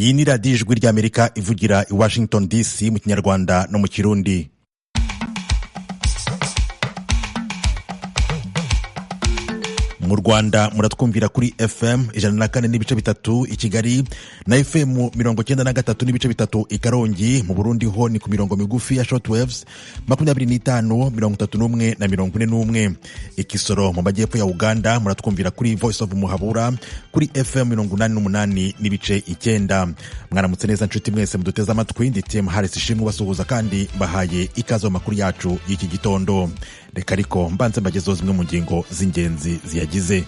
Iyi ni radiyo ijwi ry'Amerika ivugira i Washington DC mu Kinyarwanda no mu Kirundi. Mu Rwanda muratwumvira kuri FM 104.3 i Kigali na FM 93.3 i Karongi. Mu Burundi ho ni ku mirongo migufi ya shortwaves 25, 31 na 41. Ikisoro mu majyepfo ya Uganda muratwumvira kuri Voice of Muhabura kuri FM 88.9. Mwaramutse neza nshuti mwese muduteze amatwi. Ndi Tim Harris ishimwe basuhuza kandi bahaye ikaze mu makuru yacu y'iki gitondo. Reka ariko mbanze mbagezeho zimwe mu ngingo z'ingenzi ziyagize.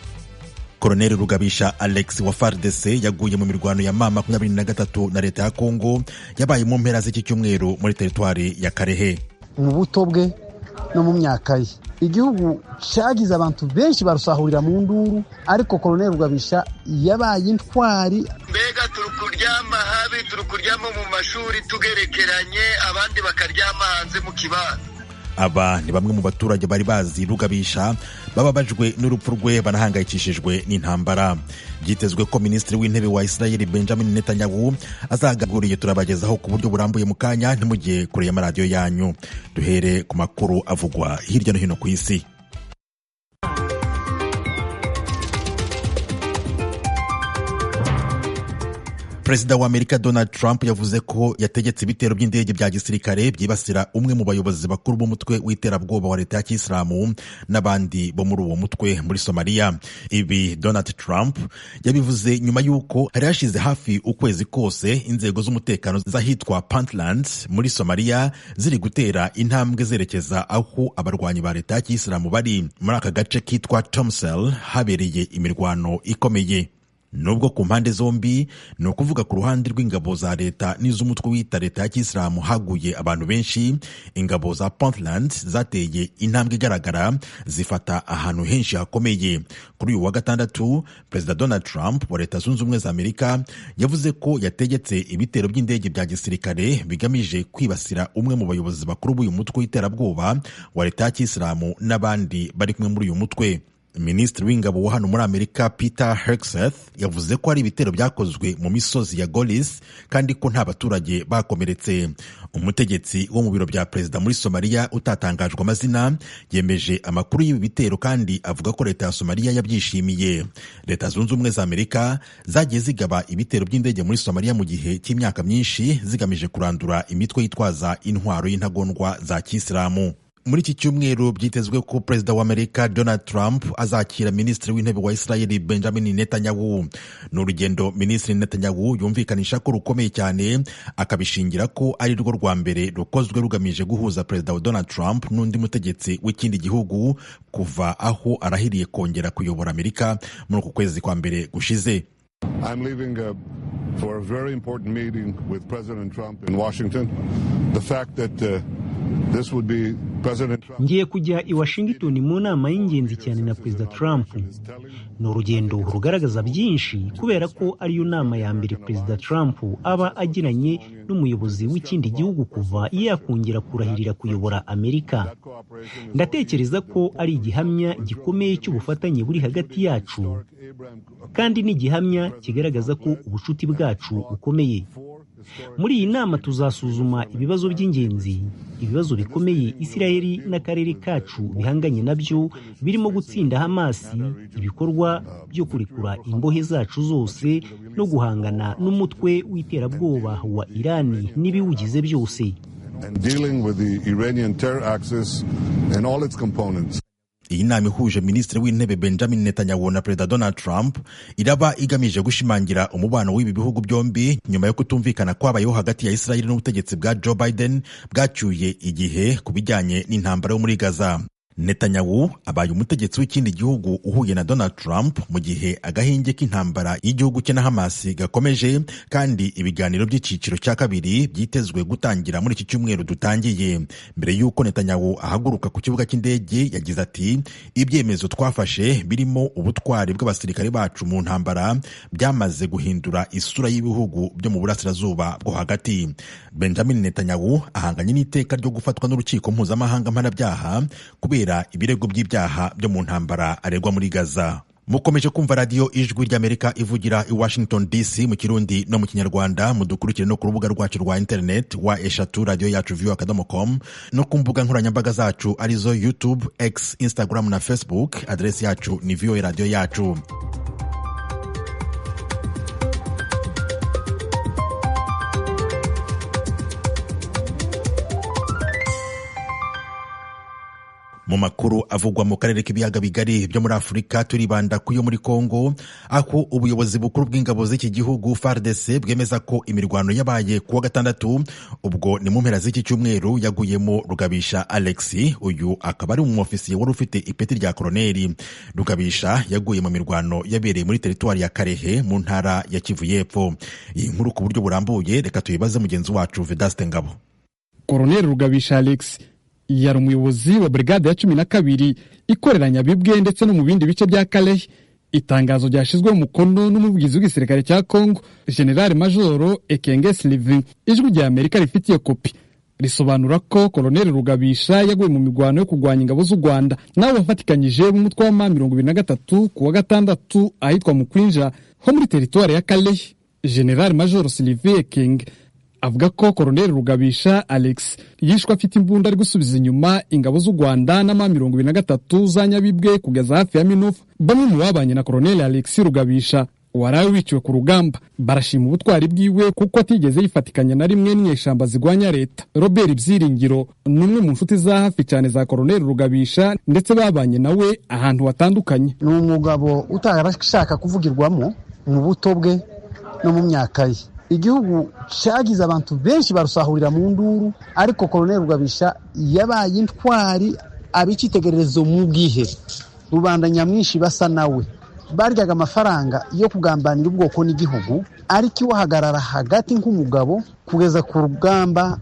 Koloneli Rugabisha Alex wa FARDC yaguye mu mirwano ya M23 na leta ya Kongo yabaye mu mpera z'iki cyumweru muri teritwari ya Karehe. Mu buto bwe no mu myaka ye igihugu cyagize abantu benshi barusahurira mu nduru, ariko Koloneli Rugabisha yabaye intwari. Mbega turukuryama habi, turukuryama mu mashuri tugerekeranye, abandi bakaryama hanze mu kibanza. Aba ni bamwe mu baturage bari bazi Rugabisha bababajwe n'urupfu rwe banahangayikishijwe n'intambara. Byitezwe ko Minisitiri w'Intebe wa Israel Benjamin Netanyahu azagaguriye turabagezaho ku buryo burambuye mu kanya, ntimujye kure y'amaradiyo yanyu. Duhere ku makuru avugwa hirya no hino ku isi. Perezida wa Amerika Donald Trump yavuze ko yategetse ibitero by'indege bya gisirikare byibasira umwe mu bayobozi bakuru b'umutwe w'iterabwoba wa leta ya Kisilamu n'abandi bo muri uwo mutwe muri Somalia. Ibi Donald Trump yabivuze nyuma y'uko hari hashize hafi ukwezi kose inzego z'umutekano z'ahitwa Puntland muri Somalia ziri gutera intambwe zerekeza aho abarwanyi ba leta ya Kisilamu bari. Muri aka gace kitwa Tomsel habereye imirwano ikomeye. Nubwo ku mpande zombi, ni ukuvuga ku ruhande rw'ingabo za leta n'iz'umutwe wita leta ya Kisilamu haguye abantu benshi, ingabo za Puntland zateye intambwe igaragara zifata ahantu henshi hakomeye. Kuri uyu wa gatandatu, Perezida Donald Trump wa Leta Zunze Ubumwe za Amerika yavuze ko yategetse ibitero by'indege bya gisirikare bigamije kwibasira umwe mu bayobozi bakuru b'uyu mutwe w'iterabwoba wa leta ya Kisilamu n'abandi bari kumwe muri uyu mutwe. Minisitiri w'ingabo wa hano muri Amerika Peter Hegseth yavuze ko ari ibitero byakozwe mu misozi ya Golis kandi ko nta baturage bakomeretse. Umutegetsi wo mu biro bya perezida muri Somalia utatangajwe amazina yemeje amakuru y'ibi bitero kandi avuga ko leta ya Somalia yabyishimiye. Leta Zunze Ubumwe za Amerika zagiye zigaba ibitero by'indege muri Somalia mu gihe cy'imyaka myinshi zigamije kurandura imitwe yitwaza intwaro y'intagondwa za Kisilamu. Muri iki cyumweru byitezwe ko Perezida wa Amerika Donald Trump azakira Minisitiri w'Intebe wa Israel Benjamin Netanyahu. Ni urugendo Minisitiri Netanyahu yumvikanisha ko rukomeye cyane, akabishingira ko ari rwo rwa mbere rukozwe rugamije guhuza Perezida Donald Trump n'undi mutegetsi w'ikindi gihugu kuva aho arahiriye kongera kuyobora Amerika muri uku kwezi kwa mbere gushize. I'm leaving for a very important meeting with President Trump in Washington. The fact that this would be President Trump. Ngiye kujya i Washington mu nama y'ingenzi cyane na Perezida Trump. Ni urugendo rugaragaza byinshi kubera ko ariyo nama ya mbere Perezida Trump aba agiranye n'umuyobozi w'ikindi gihugu kuva yakongera kurahirira kuyobora Amerika. Ndatekereza ko ari igihamya gikomeye cy'ubufatanye buri hagati yacu kandi ni igihamya kigaragaza ko ubucuti bwacu bukomeye. Muri iyi nama tuzasuzuma ibibazo by'ingenzi, ibibazo bikomeye Isiraheli n'akarere kacu bihanganye nabyo, birimo gutsinda Hamasi, ibikorwa byo kurekura imbohe zacu zose no guhangana n'umutwe w'iterabwoba wa Irani n'ibiwugize byose. Iyi nama ihuje Minisitiri w'Intebe Benjamin Netanyahu na Perezida Donald Trump iraba igamije gushimangira umubano w'ibi bihugu byombi nyuma yo kutumvikana kwabayeho hagati ya Israel n'ubutegetsi bwa Joe Biden bwacyuye igihe ku bijyanye n'intambara yo muri Gaza. Netanyahu abaye umutegetsi w'ikindi gihugu uhuye na Donald Trump mu gihe agahinge k'intambara y'igihugu cye na Hamas gakomeje, kandi ibiganiro by'iciciro cya kabiri byitezwe gutangira muri iki cyumweru dutangiye. Mbere y'uko Netanyahu ahaguruka ku kibuga cy'indege yagize ati, ibyemezo twafashe birimo ubutwari bw'abasirikare bacu mu ntambara byamaze guhindura isura y'ibihugu byo mu burasirazuba bwo hagati. Benjamin Netanyahu ahanganye n'iteka ryo gufatwa n'urukiko mpuzamahanga mpanabyaha kubera ibirego by'ibyaha byo mu ntambara aregwa muri Gaza. mukomeje kumva radiyo ijwi ry'Amerika ivugira i Washington DC mu Kirundi no mu Kinyarwanda. Mudukurikire no ku rubuga rwacu rwa internet wa radio yacu voa.com no ku mbuga nkoranyambaga zacu arizo YouTube, X, Instagram na Facebook. Adresi yacu ni VOA radio yacu. Mu makuru avugwa mu karere k'ibiyaga bigari byo muri Afurika, turibanda ku yo muri Kongo, aho ubuyobozi bukuru bw'ingabo z'iki gihugu FARDC bwemeza ko imirwano yabaye kuwa gatandatu, ubwo ni mu mpera z'iki cyumweru, yaguyemo Rugabisha Alexis. Uyu akaba ari umufisiye wari ufite ipeti rya koloneli. Rugabisha yaguye mu mirwano yabereye muri teritwari ya Karehe mu ntara ya Kivu y'Epfo. Iyi nkuru ku buryo burambuye reka tuyibaze mugenzi wacu Vedaste Ngabo. Koloneli Rugabisha Alexis yari umuyobozi wa brigade ya 12 ikorera Nyabibwe ndetse no mu bindi bice bya Kalehe. Itangazo ryashizwe mu mukono n'umuvugizi w'igisirikare cya Kongo, General Major Ekenge Sylvain, ijwi rya Amerika rifitiye kopi, risobanura ko Koloneli Rugabisha yaguye mu migwano yo kugwanya ingabo z'u Rwanda nabo bafatikanyije mu mutwe wa 23 kuwa gatandatu ahitwa mu Kwinja ho muri teritwari ya Kalehe. General Major Sylvain Ekenge avuga ko Koloneli Rugabisha Alex yishwe afite imbunda ari gusubiza inyuma ingabo z'u Rwanda na 23 za Nyabibwe kugeza hafi ya Minofa. Bamwe mu babanye na Koloneli Alex Rugabisha warawe wiciwe ku rugamba barashima ubutwari bwiwe kuko atigeze yifatikanya na rimwe n'inyeshamba zigwanya leta. Robert Byiringiro numwe mu nshuti za hafi cyane za Koloneli Rugabisha ndetse babanye nawe ahantu hatandukanye. Ni umugabo utarashaka kuvugirwamo mu buto bwe no mu myaka ye. Igihugu cyagize abantu benshi barusahurira mu nduru, ariko Koloneli Rugabisha yabaye intwari, abicitegererezo mu bwihe. Rubanda nyamwinshi basa nawe baryaga amafaranga yo kugambanira ubwoko n'igihugu, ariko iwahagarara hagati nk'umugabo kugeza ku rugamba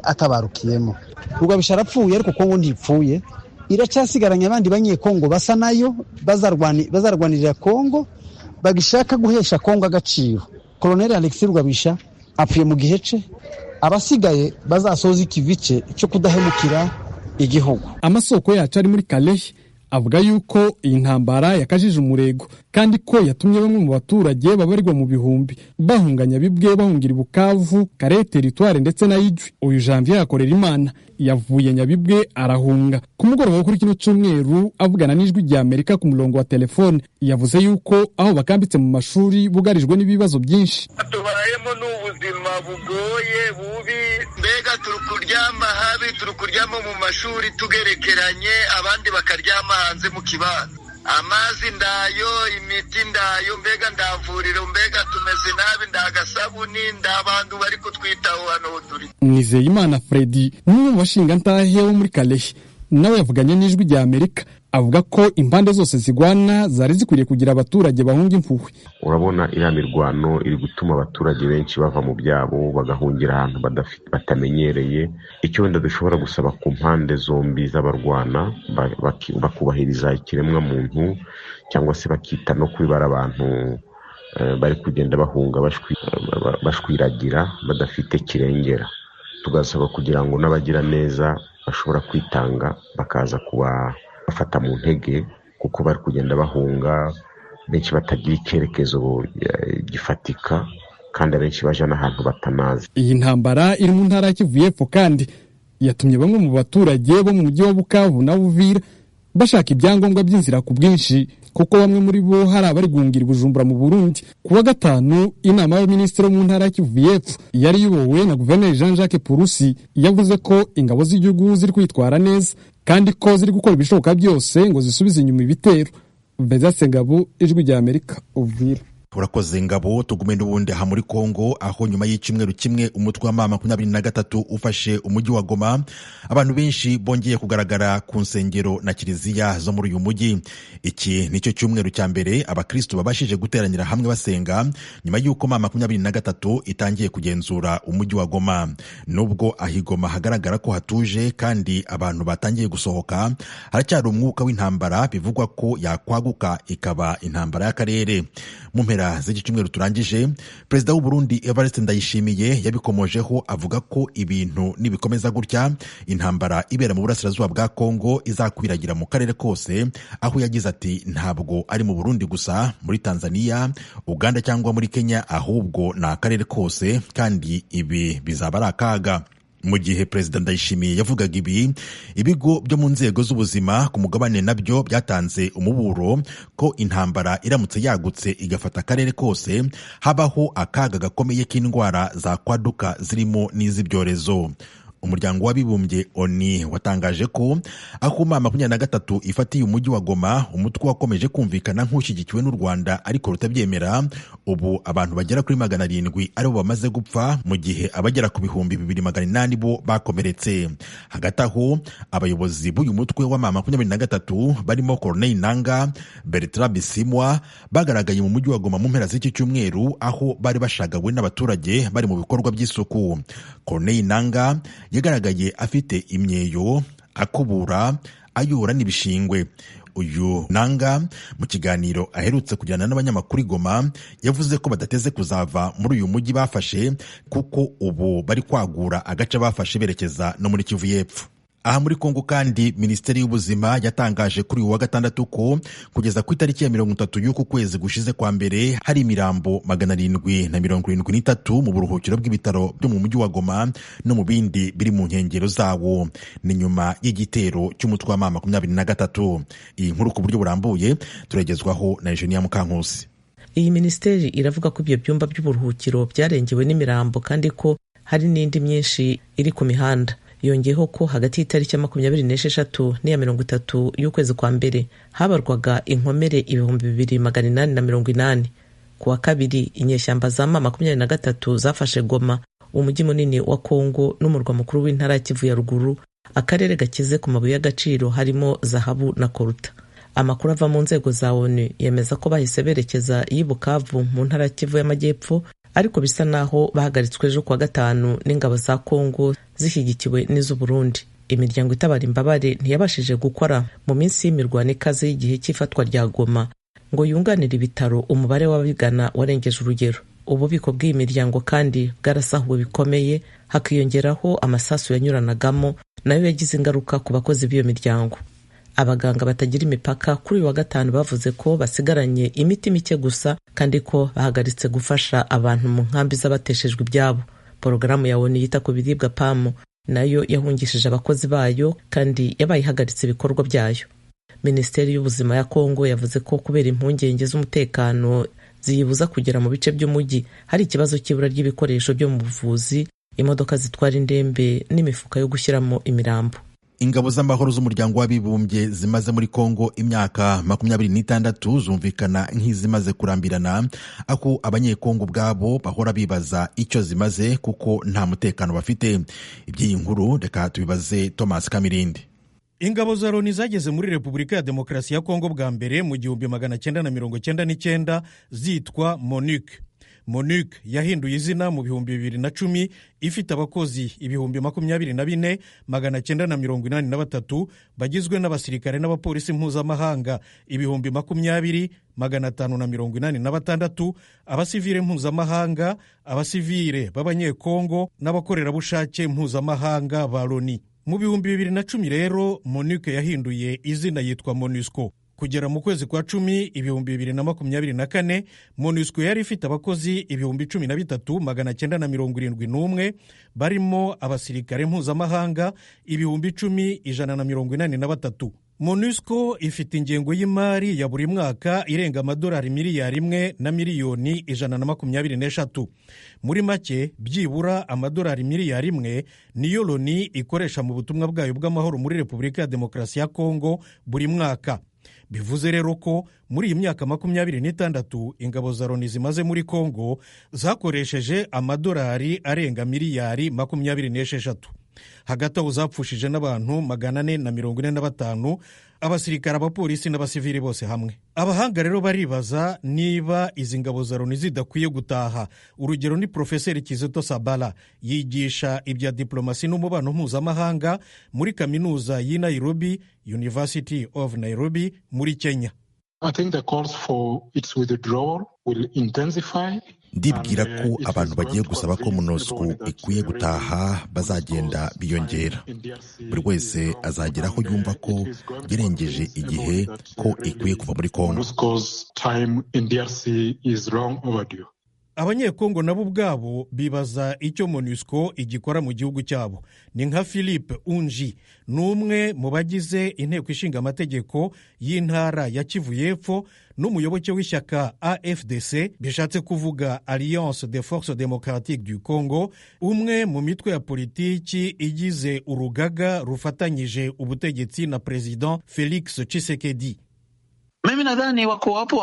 atabarukiyemo. Rugabisha arapfuye, ariko Kongo ntipfuye, iracyasigaranye abandi banyekongo basa nayo bazarwanirira Kongo, bagishaka guhesha Kongo agaciro. Koloneli Alexis Rugabisha apfuye mu gihe cye, abasigaye bazasoza ikivice cyo kudahemukira igihugu. Amasoko yacu ari muri Kalehe avuga yuko iyi ntambara yakajije umurego, kandi ko yatumye bamwe mu baturage babarirwa mu bihumbi bahunganya Bibwe bahungira Bukavu, Kare teritware ndetse na Ijwi. Uyu Janvier yakorera Imana yavuye Nyabibwe arahunga. Ku mugoroba kuri kino cyumweru avugana n'ijwi rya Amerika ku murongo wa telefone, yavuze yuko aho bakambitse mu mashuri bugarijwe n'ibibazo byinshi. Tubayemo n'ubuzima bugoye bubi, mbega turukuryama habi, turukuryama mu mashuri tugerekeranye, abandi bakaryama hanze mu kibanza. Amazi ndayo, imiti ndayo, mbega ndavuriro, mbega tumeze nabi, ndagasabuni, ndabantu bari kutwitaho hano turi. Nizeyimana Freddy n'umwe mu bashingantahe wo muri Kalehe nawe yavuganye n'ijwi rya Amerika, avuga ko impande zose zigwana zari zikwiriye kugira abaturage bahunga impuhwe. Urabona iriya mirwano iri gutuma abaturage benshi bava mu byabo bagahungira ahantu batamenyereye. Icyo wenda dushobora gusaba ku mpande zombi z'abarwana, bakubahiriza ikiremwa muntu, cyangwa se bakita no kwibara abantu bari kugenda bahunga bashwiragira badafite kirengera. Tugasaba kugira ngo n'abagira neza bashobora kwitanga bakaza kuba bafata mu ntege, kuko bari kugenda bahunga benshi batagira icyerekezo gifatika, kandi abenshi baje n'ahantu batanazi. Iyi ntambara iri mu ntara ya Kivu y'Epfo kandi yatumye bamwe mu baturage bo mu mujyi wa Bukavu na Uvira bashaka ibyangombwa by'inzira ku bwinshi, kuko bamwe muri bo hari abari guhungira Bujumbura mu Burundi. Kuwa gatanu inama y'abaminisitiri mu ntara ya Kivu y'Epfo yari iyobowe na Guverineri Jean-Jacques Purusi yavuze ko ingabo z'igihugu ziri kwitwara neza kandi ko ziri gukora ibishoboka byose ngo zisubize inyuma ibitero. Vedaste Ngabo, ijwi rya Amerika, Uvira. Urakoze Ngabo. Tugume n'ubundi aha muri Kongo, aho nyuma y'icyumweru kimwe umutwe wa M23 ufashe umujyi wa Goma, abantu benshi bongeye kugaragara ku nsengero na kiliziya zo muri uyu mujyi. Iki nicyo cyumweru cya mbere abakristo babashije guteranira hamwe basenga nyuma y'uko M23 itangiye kugenzura umujyi wa Goma. Nubwo ahigoma hagaragara ko hatuje kandi abantu batangiye gusohoka, haracyari umwuka w'intambara bivugwa ko yakwaguka ikaba intambara y'akarere. Mu mpera mpera z'iki cyumweru turangije, perezida w'u Burundi Evariste Ndayishimiye yabikomojeho avuga ko ibintu nibikomeza gutya intambara ibera mu burasirazuba bwa Kongo izakwiragira mu karere kose, aho yagize ati ntabwo ari mu Burundi gusa, muri Tanzania, Uganda cyangwa muri Kenya, ahubwo ni akarere kose kandi ibi bizaba ari akaga. Mu gihe perezida Ndayishimiye yavugaga ibi, ibigo byo mu nzego z'ubuzima ku mugabane nabyo byatanze umuburo ko intambara iramutse yagutse igafata akarere kose habaho akaga gakomeye k'indwara zakwaduka zirimo n'iz'ibyorezo. Umuryango w'abibumbye ONU watangaje ko aho M23 ifatiye umujyi wa Goma, umutwe wakomeje kumvikana nk'ushyigikiwe n'u Rwanda ariko rutabyemera, ubu abantu bagera kuri 700 aribo bamaze gupfa mu gihe abagera ku 2800 bo bakomeretse. Hagati aho abayobozi b'uyu mutwe wa M23 barimo Corneille Nangaa, Bertrand Bisimwa bagaragaye mu mujyi wa Goma mu mpera z'iki cyumweru, aho bari bashagawe n'abaturage bari mu bikorwa by'isuku. Corneille Nangaa yagaragaye afite imyeyo, akubura, ayora n'ibishingwe. Uyu Nangaa mu kiganiro aherutse kujyana n'abanyamakuru Goma yavuze ko badateze kuzava muri uyu mujyi bafashe, kuko ubu bari kwagura agace bafashe berekeza no muri Kivu y'Epfo. Aha muri Kongo kandi Minisiteri y'Ubuzima yatangaje kuri uyu wa gatandatu ko kugeza ku itariki ya 30 y'uku kwezi gushize kwa mbere hari imirambo 773 mu buruhukiro bw'ibitaro byo mu mujyi wa Goma no mu bindi biri mu nkengero zawo. Ni nyuma y'igitero cy'umutwe wa M23. Iyi nkuru ku buryo burambuye turagezwaho na Eugenia Mukankusi. Iyi minisiteri iravuga ko ibyo byumba by'uburuhukiro byarengewe n'imirambo kandi ko hari n'indi myinshi iri ku mihanda. Yongeyeho ko hagati y'itariki ya 26 n'iya 30 y'ukwezi kwa mbere habarwaga inkomere 2880. Ku wa kabiri inyeshyamba za M23 zafashe Goma, umujyi munini wa Kongo n'umurwa mukuru w'intara ya Kivu ya ruguru, akarere gakize ku mabuye y'agaciro harimo zahabu na koruta. Amakuru ava mu nzego za ONU yemeza ko bahise berekeza i Bukavu mu ntara ya Kivu y'Amajyepfo, ariko bisa naho bahagaritswe ejo kuwa gatanu n'ingabo za Kongo zishyigikiwe n'iz'u Burundi. Imiryango itabara imbabare ntiyabashije gukora mu minsi y'imirwano ikaze y'igihe cy'ifatwa rya Goma ngo yunganire ibitaro, umubare w'ababigana warengeje urugero. Ububiko bw'iyi miryango kandi bwarasahuwe bikomeye, hakiyongeraho amasasu yanyuranagamo nayo yagize ingaruka ku bakozi b'iyo miryango. Abaganga batagira imipaka kuri uyu wa gatanu bavuze ko basigaranye imiti mike gusa kandi ko bahagaritse gufasha abantu mu nkambi z'abateshejwe ibyabo. Porogaramu ya ONU yita ku biribwa PAM nayo yahungishije abakozi bayo kandi yabaye ihagaritse ibikorwa byayo. Minisiteri y'Ubuzima ya Kongo yavuze ko kubera impungenge z'umutekano ziyibuza kugera mu bice by'umujyi, hari ikibazo cy'ibura ry'ibikoresho byo mu buvuzi, imodoka zitwara indembe n'imifuka yo gushyiramo imirambo. Ingabo z'amahoro z'umuryango w'abibumbye zimaze muri Kongo imyaka 26 zumvikana nk'izimaze kurambirana, ako abanyekongo ubwabo bahora bibaza icyo zimaze kuko nta mutekano bafite. Iby'iyi nkuru reka tubibaze Thomas Kamirindi. Ingabo za Loni zageze muri Repubulika ya Demokarasi ya Kongo bwa mbere mu 1999 zitwa MONUC. MONUC yahinduye izina mu 2010 ifite abakozi 24,983 bagizwe n'abasirikare n'abapolisi mpuzamahanga 20,586, abasivile mpuzamahanga, abasivile b'abanyekongo n'abakorerabushake mpuzamahanga ba Loni. Mu 2010 rero MONUC yahinduye izina yitwa MONUSCO. Kugera mu kwezi kwa 10 2024 MONUSCO yari ifite abakozi 13,971 barimo abasirikare mpuzamahanga 10,183. MONUSCO ifite ingengo y'imari ya buri mwaka irenga amadolari miliyari 1 na miliyoni 123. Muri make byibura amadolari miliyari 1 niyo Loni ikoresha mu butumwa bwayo bw'amahoro muri Repubulika ya Demokarasi ya Kongo buri mwaka. Bivuze rero ko muri iyi myaka 26 ingabo za Loni zimaze muri Kongo zakoresheje amadolari arenga miliyari 26. Hagati aho zapfushije n'abantu 445, abasirikare, abapolisi n'abasivili bose hamwe. Abahanga rero baribaza niba izi ngabo za Loni zidakwiye gutaha. Urugero ni Profeseri Kizito Sabala, yigisha ibya diplomasi n'umubano mpuzamahanga muri kaminuza y'i Nairobi, University of Nairobi muri Kenya. I think the calls for its withdrawal will intensify. Ndibwira ko abantu bagiye gusaba ko MONUSCO ikwiye gutaha bazagenda biyongera. Buri wese azagera aho yumva ko yarengeje igihe ko ikwiye kuva muri Kongo. Abanyekongo nabo ubwabo bibaza icyo MONUSCO igikora mu gihugu cyabo. Ni nka Philippe Unji, n'umwe mu bagize inteko ishinga amategeko y'intara ya Kivu y'Epfo n'umuyoboke w'ishyaka AFDC, bishatse kuvuga Alliance des Forces Démocratiques du Congo, umwe mu mitwe ya politiki igize urugaga rufatanyije ubutegetsi na President Felix Tshisekedi. Mimi nadhani wako wapo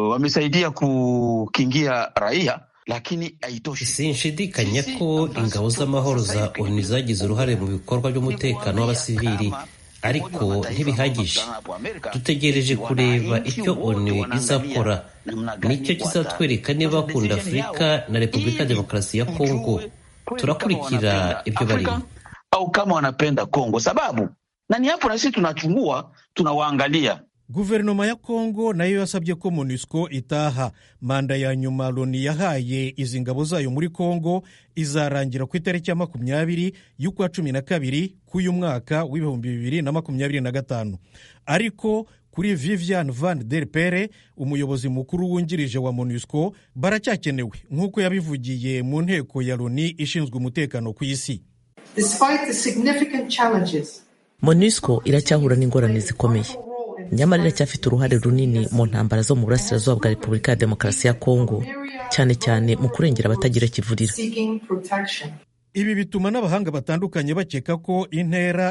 wamesaidia kukingia raia, lakini haitoshi. Sinshidikanya ko ingabo z'amahoro za ONU zagize uruhare mu bikorwa by'umutekano w'abasivili, ariko ntibihagije. Dutegereje kureba icyo ONU izakora, nicyo kizatwereka niba bakunda Afurika na Repubulika Demokarasi ya Kongo. Turakurikira ibyo barimo au kama wanapenda Kongo, sababu na ni hapo na sisi tunachungua, tunawaangalia. Guverinoma ya Kongo nayo yasabye ko MONUSCO itaha. Manda ya nyuma Loni yahaye izi ngabo zayo muri Kongo izarangira ku itariki ya 20 y'ukwa 12 k'uyu mwaka w'2025. Ariko kuri Vivian Van Der Pere, umuyobozi mukuru wungirije wa MONUSCO, baracyakenewe nk'uko yabivugiye mu nteko ya Loni ishinzwe umutekano ku isi. Despite the significant challenges, MONUSCO iracyahura n'ingorane zikomeye, nyamara iracyafite uruhare runini mu ntambara zo mu burasirazuba bwa Repubulika ya Demokarasi ya Kongo, cyane cyane mu kurengera abatagira kivurira. Ibi bituma n'abahanga batandukanye bakeka ko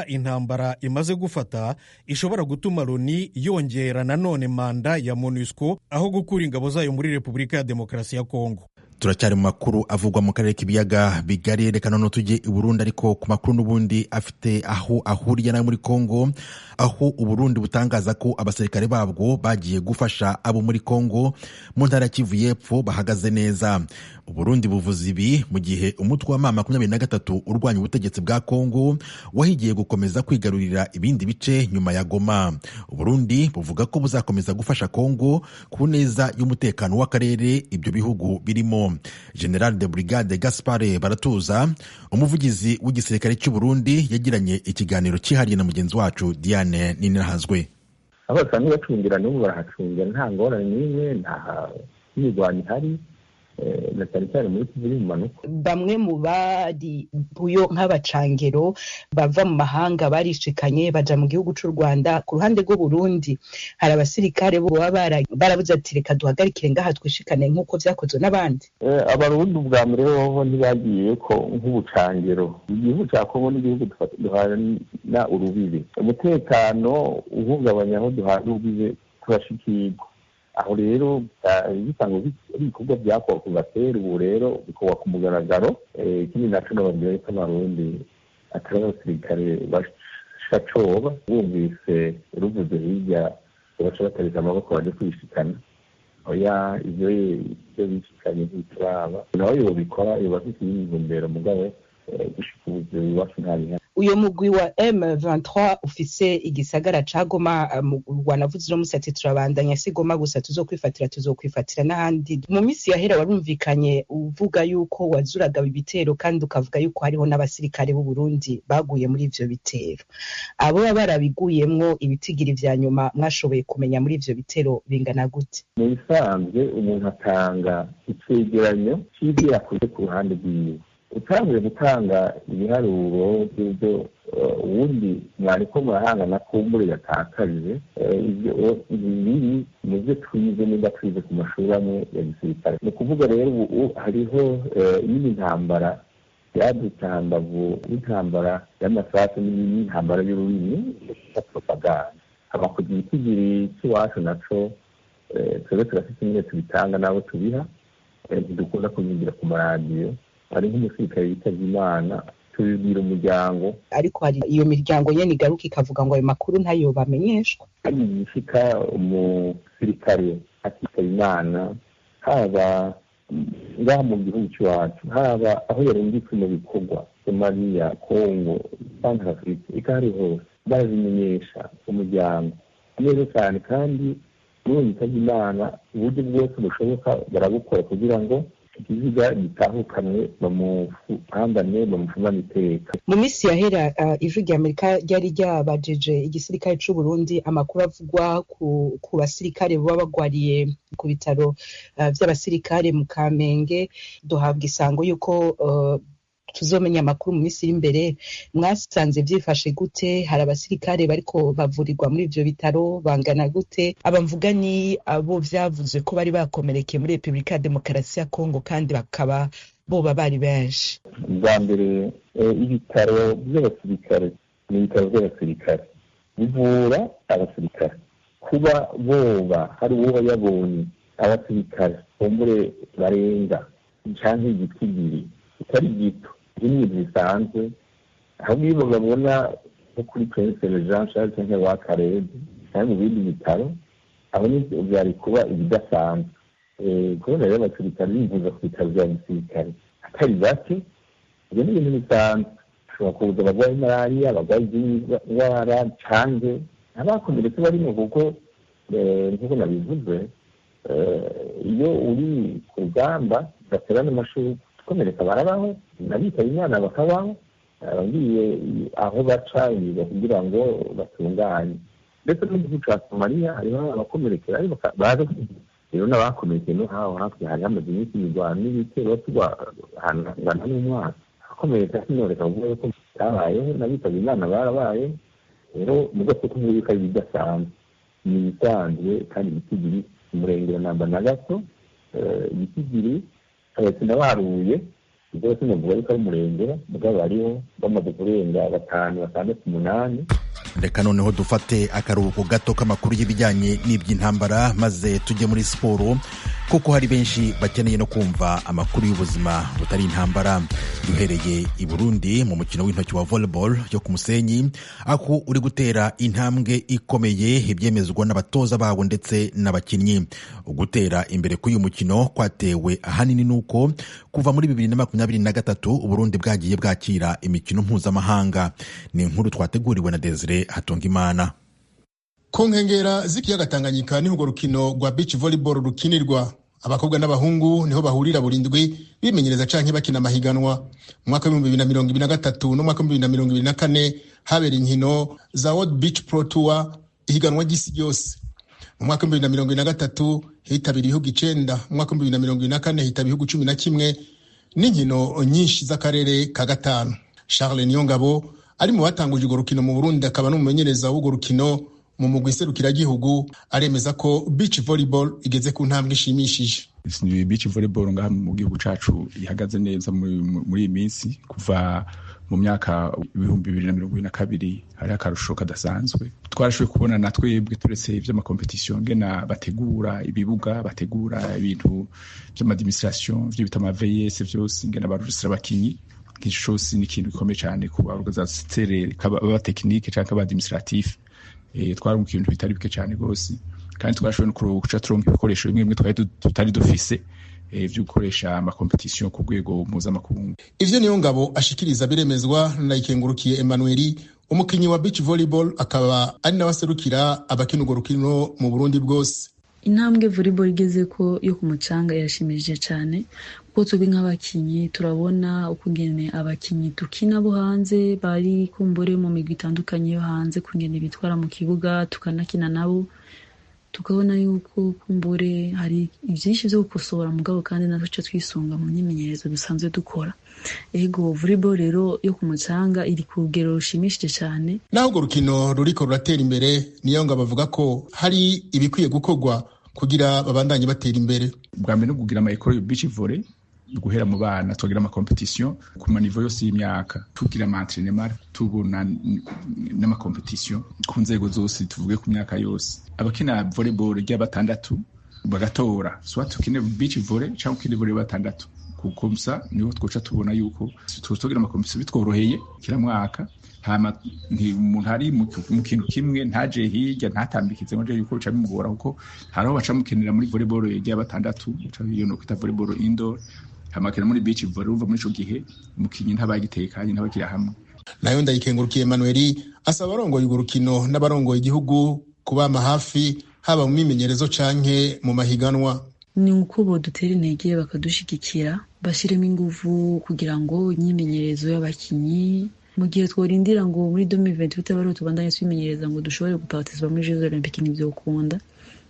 intambara imaze gufata ishobora gutuma Loni yongera nanone manda ya MONUSCO aho gukura ingabo zayo muri Repubulika ya Demokarasi ya Kongo. Turacyari mu makuru avugwa mu karere k'ibiyaga bigari. Reka none tujye i Burundi, ariko ku makuru n'ubundi afite aho ahuriye nayo muri Kongo, aho Uburundi butangaza ko abasirikare babwo bagiye gufasha abo muri Kongo mu ntara ya Kivu y'Epfo bahagaze neza. Uburundi buvuze ibi mu gihe umutwe wa M23 urwanya ubutegetsi bwa Kongo wahigiye gukomeza kwigarurira ibindi bice nyuma ya Goma. Uburundi buvuga ko buzakomeza gufasha Kongo ku neza y'umutekano w'akarere ibyo bihugu birimo. General de Brigade Gaspard Baratuza, umuvugizi w'igisirikare cy'u Burundi, yagiranye ikiganiro cyihariye na mugenzi wacu Diane Ninahazwe. Abasanzwe bacungira n'ubu barahacungira, nta ngorane n'imwe, nta mirwano ihari, na cyane muri Kivu y'Ubumanuko. Bamwe mu bari buyo nk'abacangero bava mu mahanga barishikanye baja mu gihugu cy'u Rwanda. Ku ruhande rw'u Burundi hari abasirikare bo barabuze ati reka duhagarikire ngaha twishikane nk'uko vyakozwe n'abandi. Abarundi ubwa mbere bo ntibagiye ko nk'ubucangero. Igihugu cya Kongo n'igihugu duhana urubibe, umutekano uhungabanya aho duhana urubibe turashikirwa. Aho rero bisanga ibikorwa byakorwa kuva kera, ubu rero bikorwa ku mugaragaro. Ikindi naco n'ababwira ko Abarundi atari abasirikare bashacoba, bumvise ruvuze hirya baca batarika amaboko baje kwishikana. Oya, ivyo bishikanye ntituraba, nawe yobikora yoba afite intumbero mugabo gushika ubuzima iwacu ntabihari. Uyo mugwi wa M23 ufise igisagara ca Goma, wanavuze no musati turabandanya si Goma gusa tuzokwifatira n'ahandi. Mu misi yahera warumvikanye uvuga yuko wazuraga ibitero kandi ukavuga yuko hariho n'abasirikare b'u Burundi baguye muri ivyo bitero. Abo barabiguyemwo ibitigiri vya nyuma mwashoboye kumenya muri ivyo bitero bingana gute? Mu bisanzwe umuntu atanga icegeranyo c'ivyo yakoze ku ruhande rwiwe. Utangiye gutanga ibiharuro by'ibyo ubundi mwariko murahangana kumbure yatakaje, ibi muvyo twize niba twize ku mashuri amwe ya gisirikare. Ni ukuvuga rero ubu hariho n'indi ntambara yadutse hambavu n'intambara y'amasasu n'intambara y'ururimi ya propaganda. Abakozi igitigiri cy'iwacu naco twebwe turafite nyine tubitanga n'abo tubiha, ntidukunda kubigira ku maradiyo. Hari nk'umusirikare yitavye Imana, tubibwira umuryango, ariko hari iyo miryango nyene igaruka ikavuga ngo ayo makuru ntayo bamenyeshwa. Hari igishika umusirikare akitaba Imana, haba ngaha mu gihugu cy'iwacu, haba aho yarungitswe mu bikorwa Somalia, Kongo, Centrafrique, eka hari hose barabimenyesha umuryango. neza cyane kandi n'ubu yitabye Imana uburyo bwose bushoboka barabukora kugira ngo ikiziga gitahukanwe bamuhambane bamufumane iteka. Mu minsi yahera ijwi rya Amerika ryari ryabajije igisirikare c'u Burundi amakuru avugwa ku basirikare baba bagwariye ku bitaro vy'abasirikare mu Kamenge. Duhabwa isango yuko tuzomenya amakuru mu minsi iri imbere. Mwasanze vyifashe gute? Hari abasirikare bariko bavurirwa muri ivyo bitaro bangana gute? Abamvuga ni abo vyavuze ko bari bakomerekeye muri Republika ya Demokarasi ya Kongo kandi bakaba boba bari benshi. Bwa mbere ibitaro by'abasirikare ni ibitaro by'abasirikare bivura abasirikare. Kuba boba hari uwo yabonye abasirikare bombure barenga canke igitwigiri itari gito ibintu bisanzwe, ahubwo iyo babona nko kuri Prince Jean Charles cyangwa wa Karede cyangwa mu bindi bitaro aho ni byari kuba ibidasanzwe. Kubona rero abasirikare bivuza ku bitaro bya gisirikare atari bake, ibyo ni ibintu bisanzwe. Ushobora kuza abarwayi malariya, abarwayi indwara canke abakomeretse barimo, kuko nk'uko nabivuze iyo uri ku rugamba baterana amashuri komereka barabaho, nabitaba Imana bakabaho, abagiye aho baca kugira ngo batunganye. Ndetse no mu gihugu ca Somalia hariho abakomerekera ariko baza rero n'abakomerekeye no haho hafi hari hamaze iminsi imirwano n'ibitero tugana n'umwaka akomereka sinoreka kuvuga ko bitabayeho, nabitaba Imana barabaye. Rero mu gato k'umubika bidasanzwe ni ibisanzwe kandi bitigiri umurengero namba na gato bitigiri sinabaruye ibyo sinavuga yuko ari umurengero mugabo bariho bamaze kurenga 5, 6, 8. Reka noneho dufate akaruhuko gato k'amakuru y'ibijyanye n'iby'intambara maze tujye muri siporo, kuko hari benshi bakeneye no kumva amakuru y'ubuzima butari intambara. Duhereye i Burundi mu mukino w'intoki wa volleyball yo ku Musenyi, aho uri gutera intambwe ikomeye, ibyemezwa n'abatoza bawo ndetse n'abakinnyi. Gutera imbere k'uyu mukino kwatewe ahanini nuko kuva muri 2023 Uburundi bwagiye bwakira imikino mpuzamahanga. Ni inkuru twateguriwe na Desire Hatungimana. Ku nkengera z'ikiyaga Tanganyika niho urwo rukino rwa beach volleyball rukinirwa. Abakobwa n'abahungu niho bahurira burindwi bimenyereza canke bakina amahiganwa. Mu mwaka wa 2023 no mwaka wa 2024 habera inkino za World Beach Pro Tour, ihiganwa ry'isi yose. Mu mwaka wa 2023 hitabira ibihugu 9, mu mwaka wa 2024 hitabira ibihugu 11 n'inkino nyinshi z'akarere ka gatanu. Charles Niyongabo ari mu batanguje urwo rukino mu Burundi, akaba n'umumenyereza w'urwo rukino mu mugwi serukiragihugu, aremeza ko beach volleyball igeze ku ntambwe ishimishije. Beach volleyball ngaha mu gihugu cacu ihagaze neza muri iyi minsi. Kuva mu myaka 2022 hari akarusho kadasanzwe. Twarashoboye kubona na twebwe turetse ivy'amakompetition ngena bategura ibibuga, bategura ibintu vy'amadministration vy'ibita amaVS vyose, ngena barujisira abakinyi. Kishose ni ikintu gikomeye cyane ku baorganisateur kaba technique cyangwa aba administratif. Twari mu kintu bitari bike cyane gose, kandi twashoboye no kuca turonka ibikoresho bimwe tutari dufise vyo gukoresha amakompetition ku rwego mpuzamakungu. Ivyo Niyongabo ashikiriza biremezwa na Ikengurukiye Emmanuel, umukinyi wa beach volleyball, akaba ari nabaserukira abakina urwo rukino mu Burundi bwose. Intambwe volleyball igeze ko yo ku mucanga yashimije cyane, kuko tubi nk'abakinyi turabona ukungene abakinyi dukina bo hanze bari kumbure mu migwi itandukanye yo hanze, kungene bitwara mu kibuga tukanakina nabo, tukabona yuko kumbure hari ivyinshi vyo gukosora mugabo kandi natwe twisunga mu myimenyerezo dusanzwe dukora. Ego volleyball rero yo ku mucanga iri ku rugero rushimishije cyane. Naho urwo rukino ruriko ruratera imbere, niyo ngo bavuga ko hari ibikwiye gukorwa kugira babandanye batera imbere. Bwa mbere no kugira ama-école yo beach volley, guhera mu bana tugira ama-competition ku manivo yose y'imyaka, tugira ama-entraînement, tubona n'ama-competition ku nzego zose, tuvuge ku myaka yose. Abakina volleyball rya batandatu bagatora soit tukine beach volley cyangwa ukine volley batandatu, kuko musa niho twoca tubona yuko tugira ama-competition bitworoheye kila mwaka. Hama umuntu hari mu kintu kimwe ntaje hirya ntatambikize ngo yuko bica bimugora, kuko haraho baca mukenera muri volleyball ya batandatu iyo no kwita volleyball indoor, hamakena muri beach volley uva muri ico gihe umukinyi ntabagitekanye ntabakira hamwe. Nayo Ndayikengurukiye Emmanuel asaba abarongoye urwo rukino n'abarongoye igihugu kubama hafi haba mu mimenyerezo canke mu mahiganwa. Ni uko bodutera intege bakadushigikira bashyiremo ingufu kugira ngo imyimenyerezo y'abakinyi mu gihe tworindira ngo muri 2028 bari tubandanye twimenyereza ngo dushobore guparticipa muri Jeux Olympiques n'ivyokunda.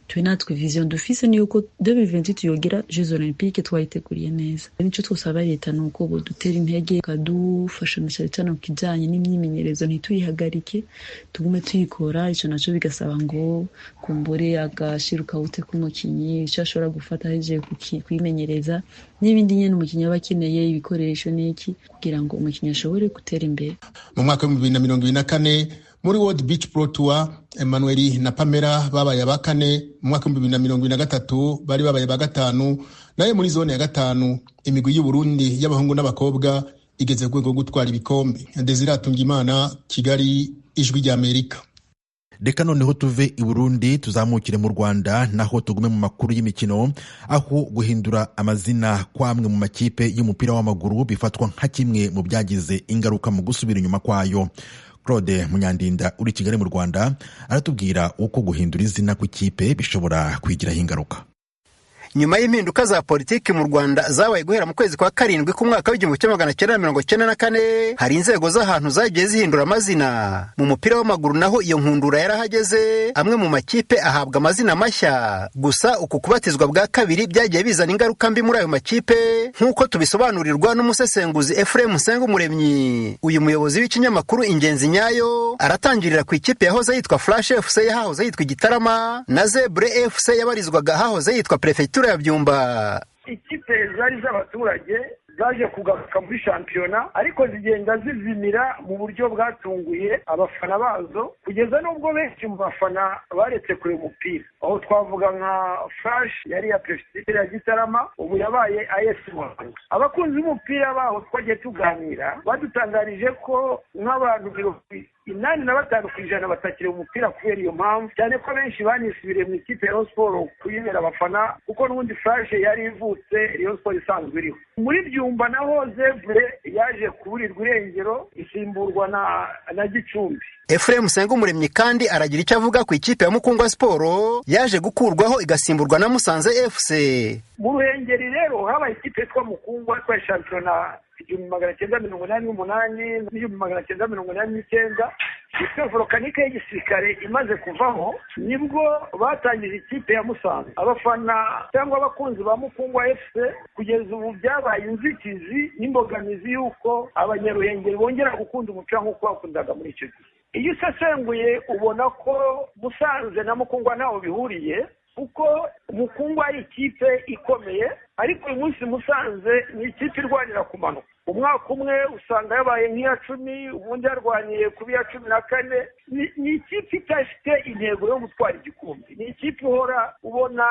Twe natwe vision dufise ni uko 2028 yogera Jeux Olympiques twayiteguriye neza. Nico twosaba leta nuko bodutera intege kadufasha cyane ku kijanye n'imyimenyerezo ntituyihagarike tugume tuyikora. Ico naco bigasaba ngo kumbure agashiruka ute kumukinyi ico ashobora gufata heje kwimenyereza n'ibindi nyene umukinyi abakeneye ibikoresho n'iki kugira ngo umukinyi ashobore gutera imbere. Mu mwaka wa 2024 muri World Beach Pro Tour Emmanuel na Pamela babaye abakane, mu mwaka wa 2023 bari babaye bagatanu, naye muri zone ya gatanu imigwi y'u Burundi y'abahungu n'abakobwa igeze ku rwego gutwara ibikombe. Desire Atungimana, Kigali, Ijwi rya Amerika. Reka noneho tuve i Burundi tuzamukire mu Rwanda, naho tugume mu makuru y'imikino, aho guhindura amazina kwamwe mu makipe y'umupira w'amaguru bifatwa nka kimwe mu byagize ingaruka mu gusubira inyuma kwayo. Claude Munyandinda uri Kigali mu Rwanda aratubwira uko guhindura izina kw'ikipe bishobora kwigiraho ingaruka. Nyuma y'impinduka za politiki mu Rwanda zabaye guhera mu kwezi kwa karindwi ku mwaka w'1994 hari inzego z'ahantu zagiye zihindura amazina. Mu mupira w'amaguru naho iyo nkundura yarahageze, amwe mu makipe ahabwa amazina mashya. Gusa uku kubatizwa bwa kabiri byagiye bizana ingaruka mbi muri ayo makipe nk'uko tubisobanurirwa n'umusesenguzi Ephraim Nsengumuremyi. Uyu muyobozi w'ikinyamakuru Ingenzi Nyayo aratangirira ku ikipe yahoze yitwa Flash FC yahoze yitwa Gitarama na Zebre FC yabarizwaga hahoze yitwa Prefecture ya Byumba. Ikipe zari z'abaturage zaje kugaruka muri shampiyona ariko zigenda zizimira mu buryo bwatunguye abafana bazo kugeza n'ubwo benshi mu bafana baretse kure umupira. Aho twavuga nka Flash yari ya Prefecture ya Gitarama ubu yabaye AS Rwanda. Abakunzi b'umupira baho twagiye tuganira badutangarije ko nk'abantu 85% batakira umupira kubera iyo mpamvu, cyane ko benshi banisubiriye mu ikipe ya Rayon Sport kuyibera abafana kuko n'ubundi Flash yari ivutse Rayon Sport isanzwe iriho. Muri Byumba naho Zebre yaje kuburirwa irengero isimburwa na Gicumbi. Ephraim Nsengumuremyi kandi aragira icyo avuga ku ikipe ya Mukungwa Sport yaje gukurwaho igasimburwa na Musanze FC. Mu Ruhengeri rero habaye ikipe yitwa Mukungwa kwa shampiyona 1988 1989 ikipe volkanike y'igisirikare imaze kuvaho nibwo batangije ikipe ya Musanze. Abafana cyangwa abakunzi ba Mukungwa FC kugeza ubu byabaye inzitizi n'imbogamizi yuko abanyaruhengeri bongera gukunda umupira nk'uko bakundaga muri icyo gihe. Iyo usesenguye ubona ko Musanze na Mukungwa ntaho bihuriye kuko Mukungwa ari ikipe ikomeye ariko uyu munsi Musanze ni ikipe irwanira kumanuka. Umwaka umwe usanga yabaye nk'iya 10 ubundi yarwaniye kuba iya 14. Ni ikipe itafite intego yo gutwara igikombe, ni ikipe uhora ubona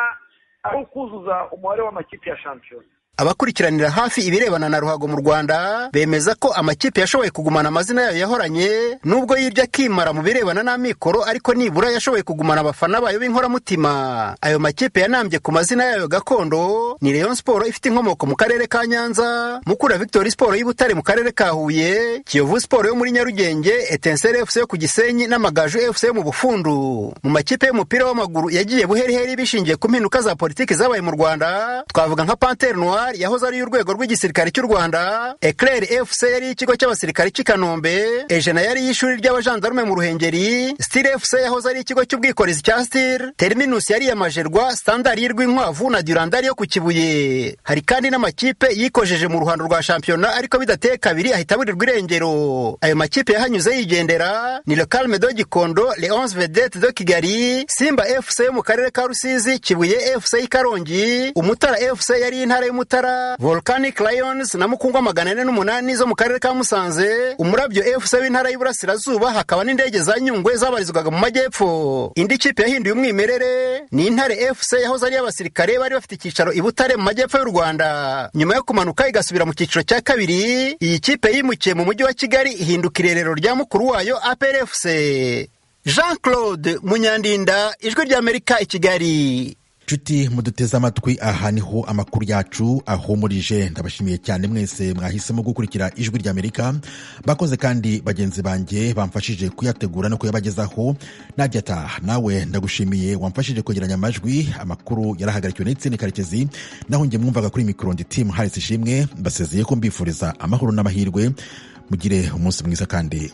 ari ukuzuza umubare w'amakipe ya shampiyona. Abakurikiranira hafi ibirebana na ruhago mu Rwanda bemeza ko amakipe yashoboye kugumana amazina yayo yahoranye nubwo yirya kimara mu birebana n'amikoro, ariko nibura yashoboye kugumana abafana bayo b'inkoramutima. Ayo makipe yanambye ku mazina yayo gakondo ni Rayon Sport ifite inkomoko mu karere ka Nyanza, Mukura Victory Sport y'Ibutare mu karere ka Huye, Kiyovu Sport yo muri Nyarugenge, Etincelle FC yo ku Gisenyi n'Amagaju FC yo mu Bufundu. Mu makipe y'umupira w'amaguru yagiye buheriheri bishingiye ku mpinduka za politiki zabaye mu Rwanda twavuga nka Panthère Noire yahoze ari urwego rw'igisirikare cy'u Rwanda, Eclair FC yari ikigo cy'abasirikare cy'i Kanombe, Ejena yari y'ishuri ry'abajandarume mu Ruhengeri, Steel FC yahoze ari ikigo cy'ubwikorezi cya Steel, Terminus yari yamajerwa, Standard y'Inkwavu na Durandari yo ku Kibuye. Hari kandi n'amakipe yikojeje mu ruhando rwa shampiyona ariko bidateye kabiri ahita burirwa irengero. Ayo makipe yahanyuze yigendera ni Le Calme de Gikondo, Les 11 Vedettes de Kigali, Simba FC yo mu karere ka Rusizi, Kibuye FC y'Ikarongi, Umutara FC yari intara y'Umutara, Volcanic Lions na Mukungwa 408 zo mu karere ka Musanze, Umurabyo FC w'intara y'Iburasirazuba, hakaba n'indege za Nyungwe zabarizwaga mu majyepfo. Indi kipe yahinduye umwimerere ni Intare FC yahoze ari abasirikare bari bafite icyicaro i Butare mu majyepfo y'u Rwanda. Nyuma yo kumanuka igasubira mu cyiciro cya kabiri, iyi kipe yimukiye mu mujyi wa Kigali ihinduka irerero rya mukuru wayo APR FC. Jean Claude Munyandinda, Ijwi ry'Amerika i Kigali. nshuti muduteze amatwi, aha niho amakuru yacu ahumurije. Ndabashimiye cyane mwese mwahisemo gukurikira ijwi ry'Amerika. Bakoze kandi bagenzi banjye bamfashije kuyategura no kuyabagezaho. Nadia nawe ndagushimiye wamfashije kwegeranya amajwi. Amakuru yarahagarikiwe na Etienne Karekezi, naho njye mwumvaga kuri mikoro ndi Tim Harris Ishimwe. Mbasezeye ko mbifuriza amahoro n'amahirwe. Mugire umunsi mwiza kandi